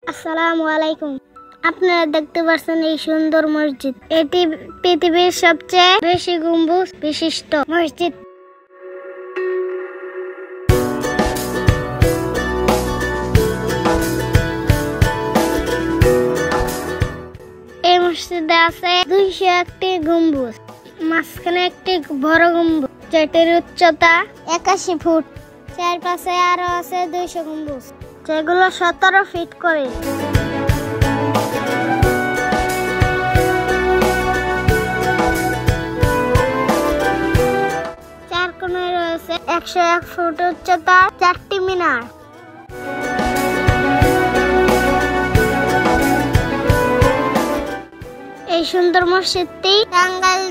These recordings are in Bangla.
আসসালামু আলাইকুম। আপনারা দেখতে পাচ্ছেন এই সুন্দর মসজিদ। এটি পৃথিবীর সবচেয়ে বেশি গম্বুজ বিশিষ্ট মসজিদ। এই মসজিদে আছে 201টি গম্বুজ। মাঝখানে একটি বড় গম্বুজ, যেটির উচ্চতা 81 ফুট। চারপাশে আরো আছে 200 গম্বুজ, যেগুলো 17 ফিট করে। চার কোণায় রয়েছে 101 ফুট উচ্চতার 4টি মিনার। এই সুন্দর মসজিদটি টাঙ্গাইল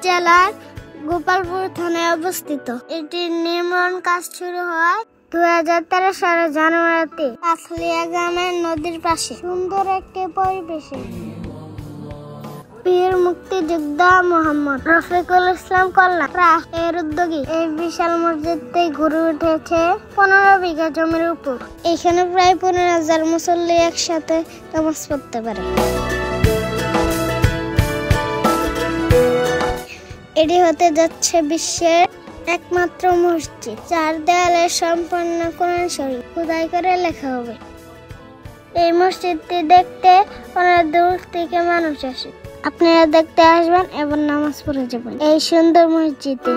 জেলার গোপালপুর থানায় অবস্থিত। এটির নির্মাণ কাজ শুরু হয় 2013 সালের জানুয়ারিতে পাথলিয়া গ্রামের নদীর পাশে সুন্দর একটি পরিবেশে। বীর মুক্তিযোদ্ধা মোহাম্মদ রফিকুল ইসলাম কল্যাণ এর উদ্যোগে এই বিশাল মসজিদটি গড়ে উঠেছে 15 বিঘা জমির উপর। এখানে প্রায় 15,000 মুসল্লি একসাথে নামাজ পড়তে পারে। এটি হতে যাচ্ছে বিশ্বের একমাত্র মসজিদ, 4 দেয়ালে সম্পন্ন কোরআন শরীফ খোদাই করে লেখা হবে। এই মসজিদটি দেখতে অনেক দূর থেকে মানুষ আসে। আপনারা দেখতে আসবেন এবং নামাজ পড়ে যাবেন এই সুন্দর মসজিদে।